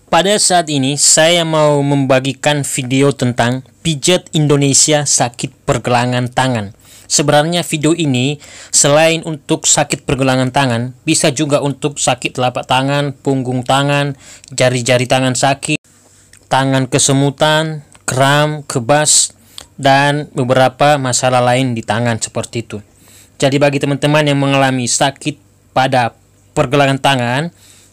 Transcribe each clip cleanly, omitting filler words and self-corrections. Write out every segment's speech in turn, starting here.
Pada saat ini saya mau membagikan video tentang pijat Indonesia sakit pergelangan tangan. Sebenarnya video ini selain untuk sakit pergelangan tangan, bisa juga untuk sakit telapak tangan, punggung tangan, jari-jari tangan sakit, tangan kesemutan, kram, kebas, dan beberapa masalah lain di tangan seperti itu. Jadi bagi teman-teman yang mengalami sakit pada pergelangan tangan,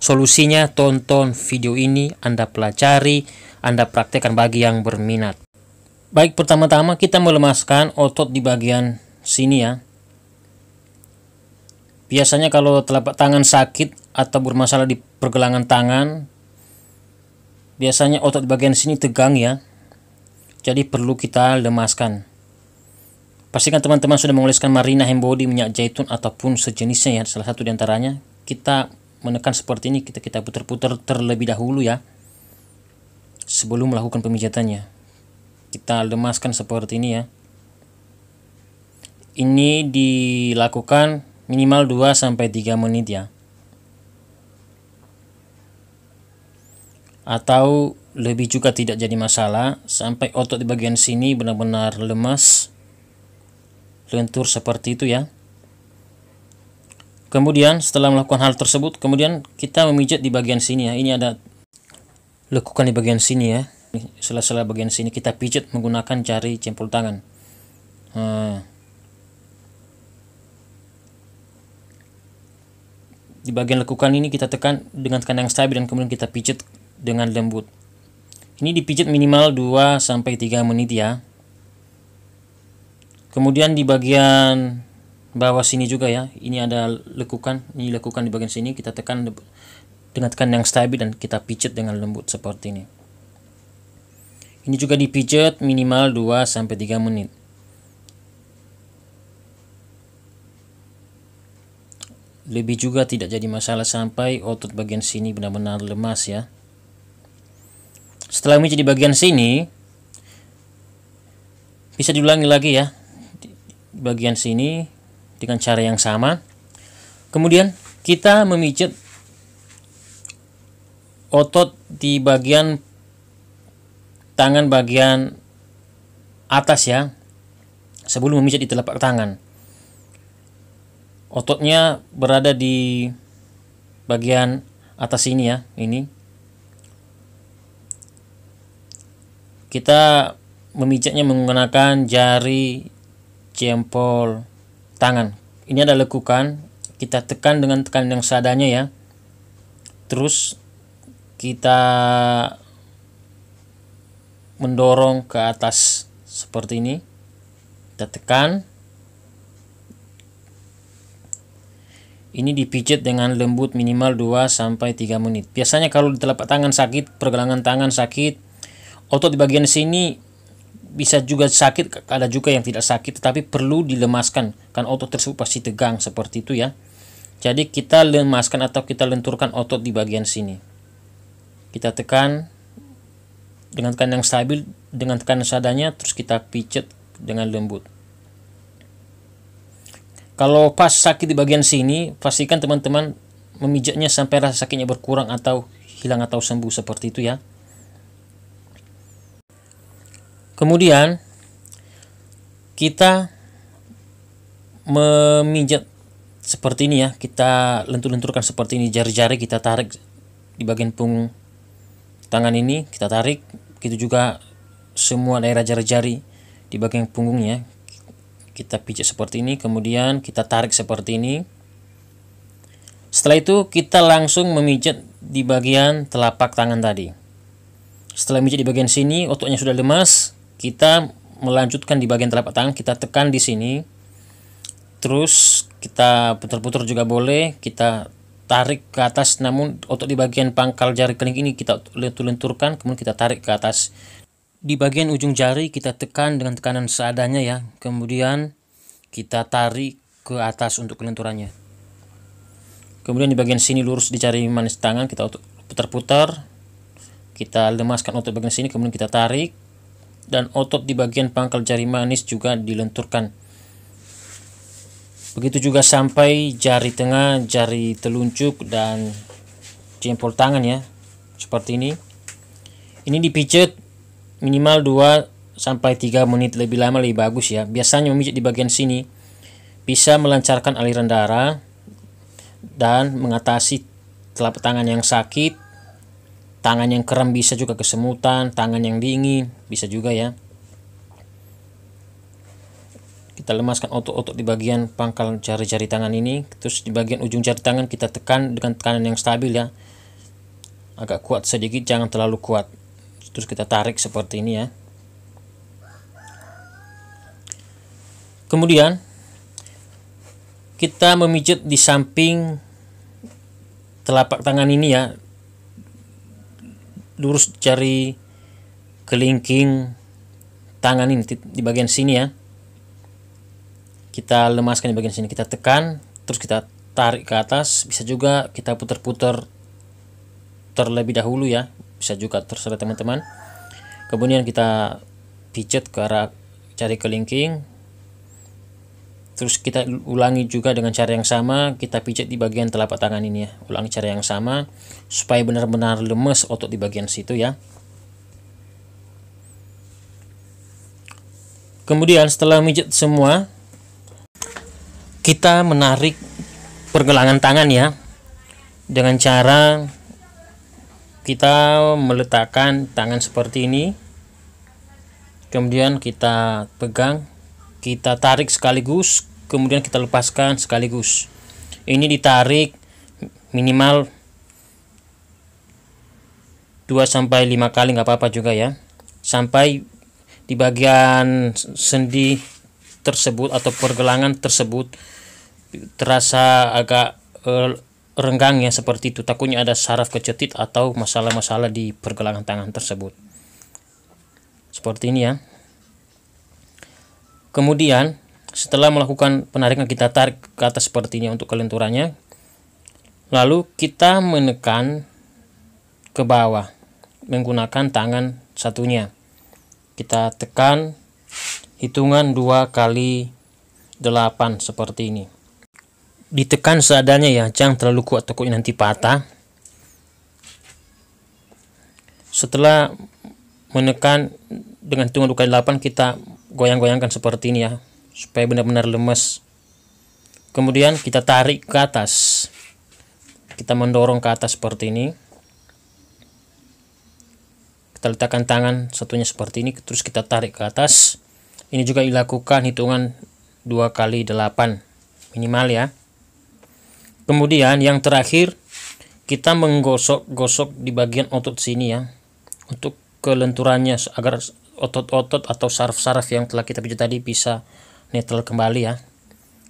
solusinya tonton video ini, Anda pelajari, Anda praktekkan bagi yang berminat. Baik, pertama-tama kita melemaskan otot di bagian sini ya. Biasanya kalau telapak tangan sakit atau bermasalah di pergelangan tangan, biasanya otot di bagian sini tegang ya. Jadi perlu kita lemaskan. Pastikan teman-teman sudah mengoleskan Marina Hand Body, minyak zaitun ataupun sejenisnya ya, salah satu diantaranya. Kita menekan seperti ini, kita putar-putar terlebih dahulu ya, sebelum melakukan pemijatannya. Kita lemaskan seperti ini ya. Ini dilakukan minimal 2-3 menit ya, atau lebih juga tidak jadi masalah, sampai otot di bagian sini benar-benar lemas, lentur seperti itu ya. Kemudian setelah melakukan hal tersebut, kemudian kita memijat di bagian sini ya. Ini ada lekukan di bagian sini ya. Sela-sela bagian sini kita pijat menggunakan jari jempol tangan. Di bagian lekukan ini kita tekan dengan tekanan yang stabil dan kemudian kita pijat dengan lembut. Ini dipijat minimal 2-3 menit ya. Kemudian di bagian bawah sini juga ya, ini ada lekukan, ini lekukan di bagian sini, kita tekan dengan tekan yang stabil dan kita pijat dengan lembut seperti ini. Ini juga dipijat minimal 2-3 menit. Lebih juga tidak jadi masalah sampai otot bagian sini benar-benar lemas ya. Setelah memijat di bagian sini, bisa diulangi lagi ya, di bagian sini dengan cara yang sama. Kemudian kita memijat otot di bagian tangan bagian atas ya, sebelum memijat di telapak tangan. Ototnya berada di bagian atas ini ya, ini. Kita memijatnya menggunakan jari jempol tangan. Ini ada lekukan, kita tekan dengan tekanan yang seadanya ya. Terus kita mendorong ke atas seperti ini. Kita tekan. Ini dipijat dengan lembut minimal 2-3 menit. Biasanya kalau di telapak tangan sakit, pergelangan tangan sakit, otot di bagian sini bisa juga sakit, ada juga yang tidak sakit, tetapi perlu dilemaskan kan otot tersebut pasti tegang seperti itu ya. Jadi kita lemaskan atau kita lenturkan otot di bagian sini. Kita tekan dengan tekanan yang stabil, dengan tekanan seadanya, terus kita pijat dengan lembut. Kalau pas sakit di bagian sini, pastikan teman-teman memijatnya sampai rasa sakitnya berkurang atau hilang atau sembuh seperti itu ya. Kemudian kita memijat seperti ini ya, kita lentur-lenturkan seperti ini, jari-jari kita tarik di bagian punggung tangan ini, kita tarik, begitu juga semua daerah jari-jari di bagian punggungnya, kita pijat seperti ini, kemudian kita tarik seperti ini. Setelah itu kita langsung memijat di bagian telapak tangan tadi. Setelah memijat di bagian sini, ototnya sudah lemas, kita melanjutkan di bagian telapak tangan, kita tekan di sini, terus kita putar-putar juga boleh, kita tarik ke atas, namun otot di bagian pangkal jari kelingking ini kita lenturkan, kemudian kita tarik ke atas. Di bagian ujung jari kita tekan dengan tekanan seadanya ya, kemudian kita tarik ke atas untuk kelenturannya. Kemudian di bagian sini lurus di jari manis tangan, kita putar-putar, kita lemaskan otot bagian sini, kemudian kita tarik, dan otot di bagian pangkal jari manis juga dilenturkan. Begitu juga sampai jari tengah, jari telunjuk, dan jempol tangan ya. seperti ini. Ini dipijat minimal 2-3 menit, lebih lama lebih bagus ya. Biasanya memijat di bagian sini bisa melancarkan aliran darah dan mengatasi telapak tangan yang sakit, tangan yang kram, bisa juga kesemutan, tangan yang dingin bisa juga ya. Kita lemaskan otot-otot di bagian pangkal jari-jari tangan ini, terus di bagian ujung jari tangan kita tekan dengan tekanan yang stabil ya. Agak kuat sedikit, jangan terlalu kuat. Terus kita tarik seperti ini ya. Kemudian kita memijat di samping telapak tangan ini ya, lurus jari kelingking tangan ini di bagian sini ya. Kita lemaskan di bagian sini, kita tekan, terus kita tarik ke atas. Bisa juga kita putar-putar terlebih dahulu ya, bisa juga, terserah teman-teman. Kemudian kita pijat ke arah jari kelingking, terus kita ulangi juga dengan cara yang sama, kita pijat di bagian telapak tangan ini ya. Ulangi cara yang sama supaya benar-benar lemes otot di bagian situ ya. Kemudian setelah pijat semua, kita menarik pergelangan tangan ya, dengan cara kita meletakkan tangan seperti ini, kemudian kita pegang, kita tarik sekaligus, kemudian kita lepaskan sekaligus. Ini ditarik minimal 2-5 kali, nggak apa-apa juga ya, sampai di bagian sendi tersebut atau pergelangan tersebut terasa agak renggang ya, seperti itu. Takutnya ada saraf kecetit atau masalah-masalah di pergelangan tangan tersebut. Seperti ini ya. Kemudian setelah melakukan penarikan, kita tarik ke atas seperti ini untuk kelenturannya. Lalu kita menekan ke bawah menggunakan tangan satunya. Kita tekan hitungan 2 kali 8 seperti ini. Ditekan seadanya ya, jangan terlalu kuat, takutnya nanti patah. Setelah menekan dengan hitungan 2 kali 8, kita goyang-goyangkan seperti ini ya, supaya benar-benar lemes. Kemudian kita tarik ke atas, kita mendorong ke atas seperti ini. Kita letakkan tangan satunya seperti ini, terus kita tarik ke atas. Ini juga dilakukan hitungan 2 kali 8 minimal ya. Kemudian yang terakhir, kita menggosok-gosok di bagian otot sini ya, untuk kelenturannya, agar otot-otot atau saraf-saraf yang telah kita pijat tadi bisa netral kembali ya.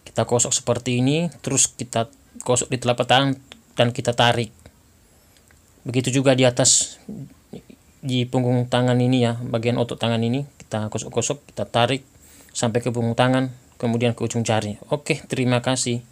Kita gosok seperti ini, terus kita gosok di telapak tangan dan kita tarik. Begitu juga di atas, di punggung tangan ini ya, bagian otot tangan ini kita gosok-gosok, kita tarik sampai ke punggung tangan, kemudian ke ujung jari. Oke, terima kasih.